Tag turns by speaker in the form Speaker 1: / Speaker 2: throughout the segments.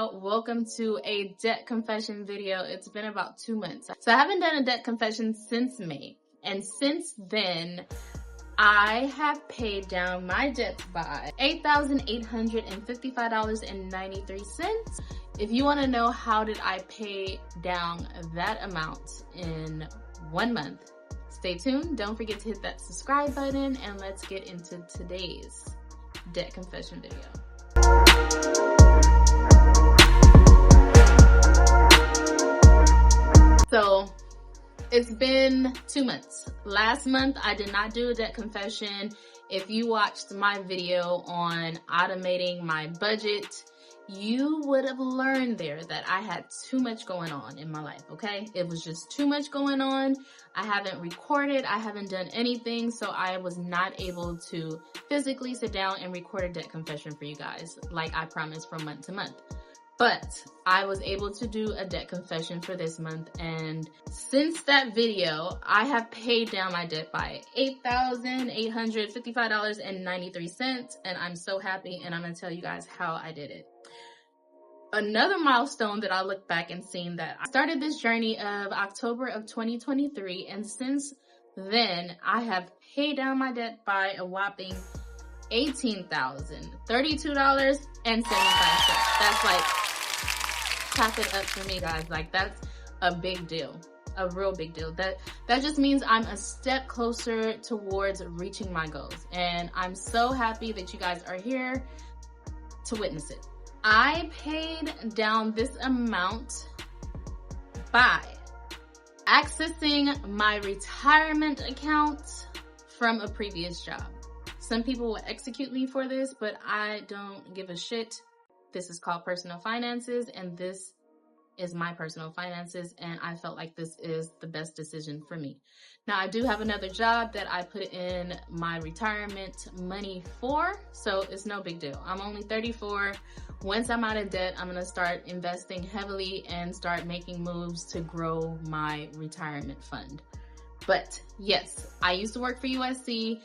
Speaker 1: Welcome to a debt confession video. It's been about 2 months. So I haven't done a debt confession since May. And since then, I have paid down my debt by $8,855.93. If you want to know how did I pay down that amount in 1 month, stay tuned. Don't forget to hit that subscribe button and let's get into today's debt confession video. So it's been 2 months. Last month, I did not do a debt confession. If you watched my video on automating my budget, you would have learned there that I had too much going on in my life, okay? It was just too much going on. I haven't recorded, I haven't done anything, so I was not able to physically sit down and record a debt confession for you guys like I promised from month to month. But I was able to do a debt confession for this month, and since that video, I have paid down my debt by $8,855.93, and I'm so happy, and I'm gonna tell you guys how I did it. Another milestone that I look back and seen that I started this journey of October of 2023, and since then, I have paid down my debt by a whopping $18,032.75. That's like, tap it up for me, guys. Like, that's a big deal, a real big deal. That just means I'm a step closer towards reaching my goals, and I'm so happy that you guys are here to witness it. I paid down this amount by accessing my retirement account from a previous job. Some people will execute me for this, but I don't give a shit. This is called personal finances, and this is my personal finances, and I felt like this is the best decision for me. Now, I do have another job that I put in my retirement money for, so it's no big deal. I'm only 34. Once I'm out of debt, I'm gonna start investing heavily and start making moves to grow my retirement fund. But yes, I used to work for USC.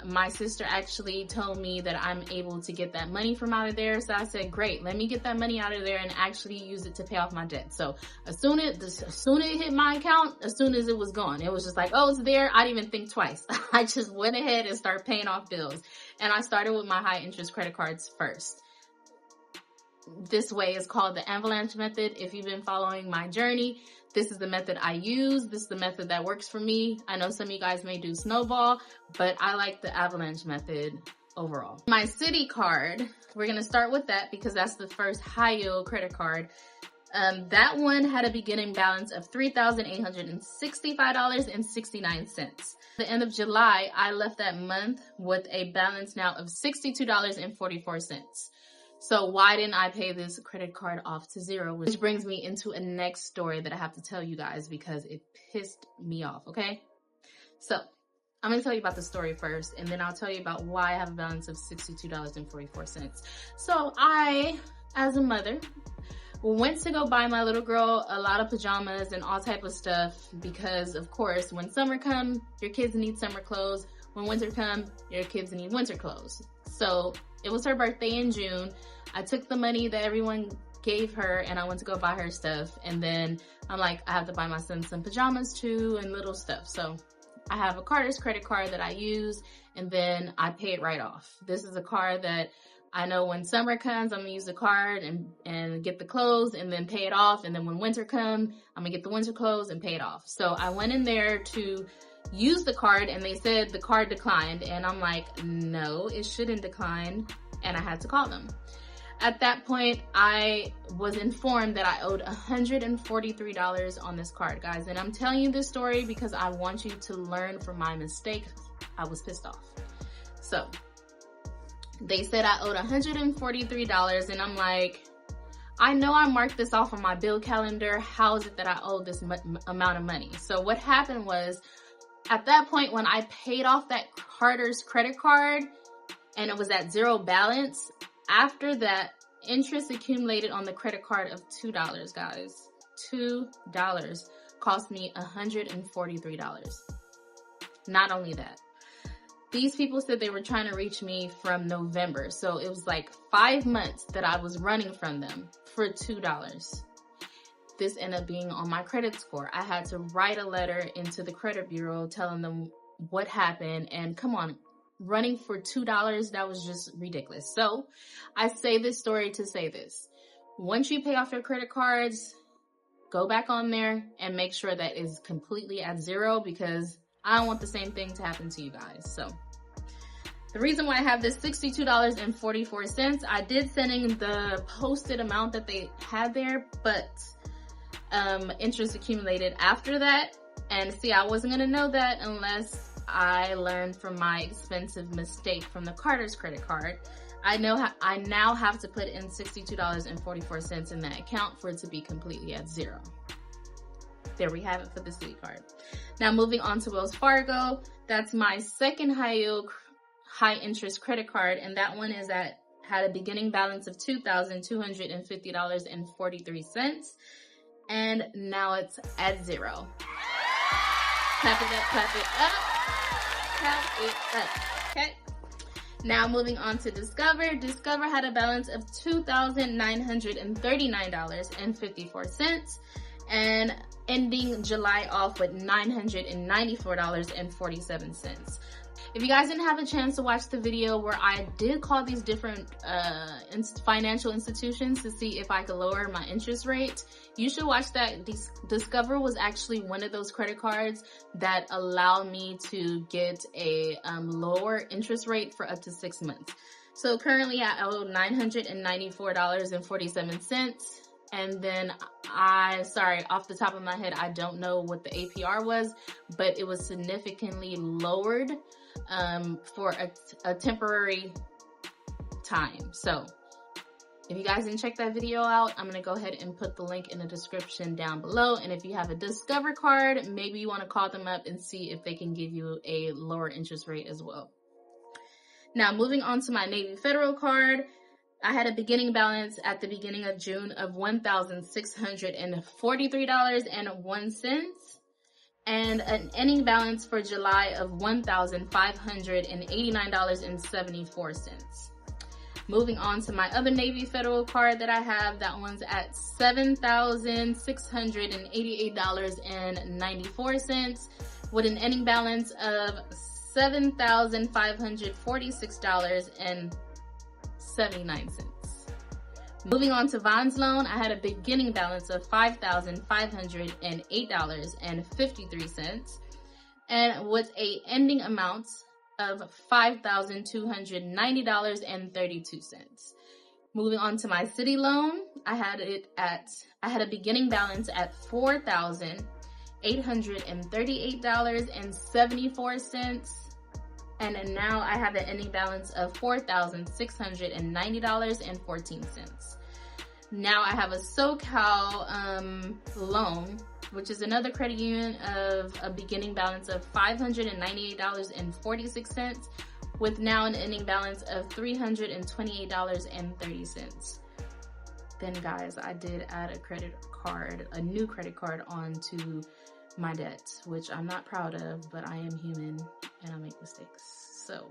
Speaker 1: My sister actually told me that I'm able to get that money from out of there. So I said, great, let me get that money out of there and actually use it to pay off my debt. So as soon as it hit my account, as soon as it was gone, it was just like, oh, it's there. I didn't even think twice. I just went ahead and started paying off bills. And I started with my high interest credit cards first. This way is called the avalanche method. If you've been following my journey, this is the method I use. This is the method that works for me. I know some of you guys may do snowball, but I like the avalanche method overall. My Citi card, we're gonna start with that because that's the first high yield credit card. That one had a beginning balance of $3,865.69. At the end of July, I left that month with a balance now of $62.44. So why didn't I pay this credit card off to zero? Which brings me into a next story that I have to tell you guys because it pissed me off, okay? So I'm gonna tell you about the story first, and then I'll tell you about why I have a balance of $62.44. So I, as a mother, went to go buy my little girl a lot of pajamas and all type of stuff because, of course, when summer comes, your kids need summer clothes. When winter comes, your kids need winter clothes. So it was her birthday in June. I took the money that everyone gave her and I went to go buy her stuff. And then I'm like, I have to buy my son some pajamas too and little stuff. So I have a Carter's credit card that I use, and then I pay it right off. This is a card that I know when summer comes, I'm gonna use the card and get the clothes and then pay it off. And then when winter comes, I'm gonna get the winter clothes and pay it off. So I went in there to use the card and they said the card declined, and I'm like, no, it shouldn't decline, and I had to call them. At that point, I was informed that I owed $143 on this card, guys, and I'm telling you this story because I want you to learn from my mistakes. I was pissed off. So they said I owed $143, and I'm like, I know I marked this off on my bill calendar. How is it that I owe this amount of money? So what happened was, at that point, when I paid off that Carter's credit card and it was at zero balance, after that, interest accumulated on the credit card of $2, guys. $2 cost me $143. Not only that, These people said they were trying to reach me from November. So it was like 5 months that I was running from them for $2. This ended up being on my credit score. I had to write a letter into the credit bureau telling them what happened. And come on, running for $2, that was just ridiculous. So I say this story to say this. Once you pay off your credit cards, go back on there and make sure that is completely at zero, because I don't want the same thing to happen to you guys. So the reason why I have this $62.44, I did send in the posted amount that they had there, but interest accumulated after that. And see, I wasn't gonna know that unless I learned from my expensive mistake from the Carter's credit card. I now have to put in $62.44 in that account for it to be completely at zero. There we have it for the Citi card. Now moving on to Wells Fargo, that's my second high interest credit card, and that one had a beginning balance of $2,250.43, and now it's at zero. Clap it up, clap it up, clap it up. Okay. Now moving on to Discover. Discover had a balance of $2,939.54 and ending July off with $994.47. If you guys didn't have a chance to watch the video where I did call these different financial institutions to see if I could lower my interest rate, you should watch that. Discover was actually one of those credit cards that allow me to get a lower interest rate for up to 6 months. So currently I owe $994.47. And then sorry, off the top of my head, I don't know what the APR was, but it was significantly lowered for a temporary time. So if you guys didn't check that video out, I'm gonna go ahead and put the link in the description down below. And if you have a Discover card, maybe you wanna call them up and see if they can give you a lower interest rate as well. Now moving on to my Navy Federal card, I had a beginning balance at the beginning of June of $1,643.01 and an ending balance for July of $1,589.74. Moving on to my other Navy Federal card that I have, that one's at $7,688.94 with an ending balance of $7,546.79. Moving on to Vons Loan, I had a beginning balance of $5,508.53 and with a ending amount of $5,290.32. Moving on to my Citi loan, I had a beginning balance at $4,838.74. And now I have an ending balance of $4,690.14. Now I have a SoCal loan, which is another credit union, of a beginning balance of $598.46 with now an ending balance of $328.30. Then guys, I did add a new credit card onto my debt, which I'm not proud of, but I am human and I make mistakes. So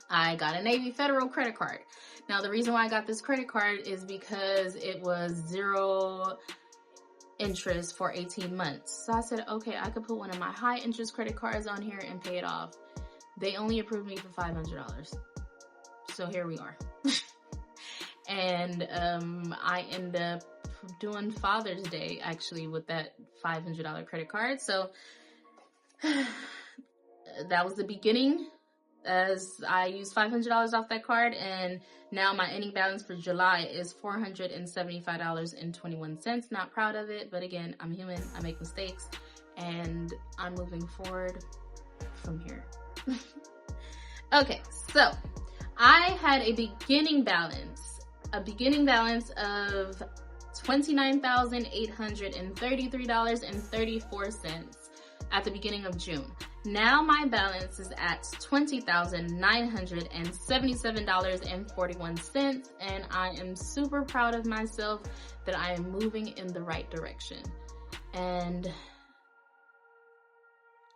Speaker 1: I got a Navy Federal credit card. Now the reason why I got this credit card is because it was zero interest for 18 months. So I said, okay, I could put one of my high interest credit cards on here and pay it off. They only approved me for $500. So here we are. And I end up doing Father's Day actually with that $500 credit card. So that was the beginning, as I used $500 off that card, and now my ending balance for July is $475.21. Not proud of it, but again, I'm human, I make mistakes, and I'm moving forward from here. Okay, so I had a beginning balance of $29,833.34 at the beginning of June. Now my balance is at $20,977.41, and I am super proud of myself that I am moving in the right direction. And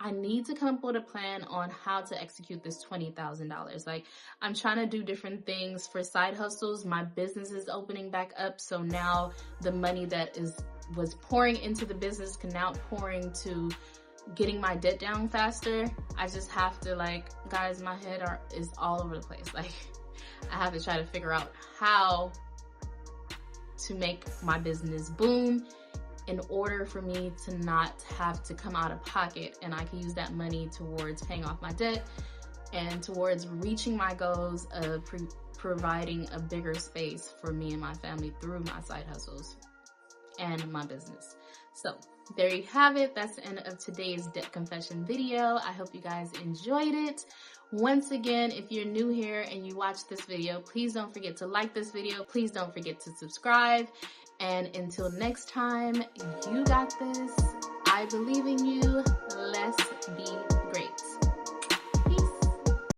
Speaker 1: I need to come up with a plan on how to execute this $20,000. Like, I'm trying to do different things for side hustles. My business is opening back up. So now the money that was pouring into the business can now pour into getting my debt down faster. I just have to, like, guys, my head is all over the place. Like, I have to try to figure out how to make my business boom in order for me to not have to come out of pocket, and I can use that money towards paying off my debt and towards reaching my goals of providing a bigger space for me and my family through my side hustles and my business. So there you have it. That's the end of today's debt confession video. I hope you guys enjoyed it. Once again, if you're new here and you watched this video, please don't forget to like this video. Please don't forget to subscribe. And until next time, you got this. I believe in you. Let's be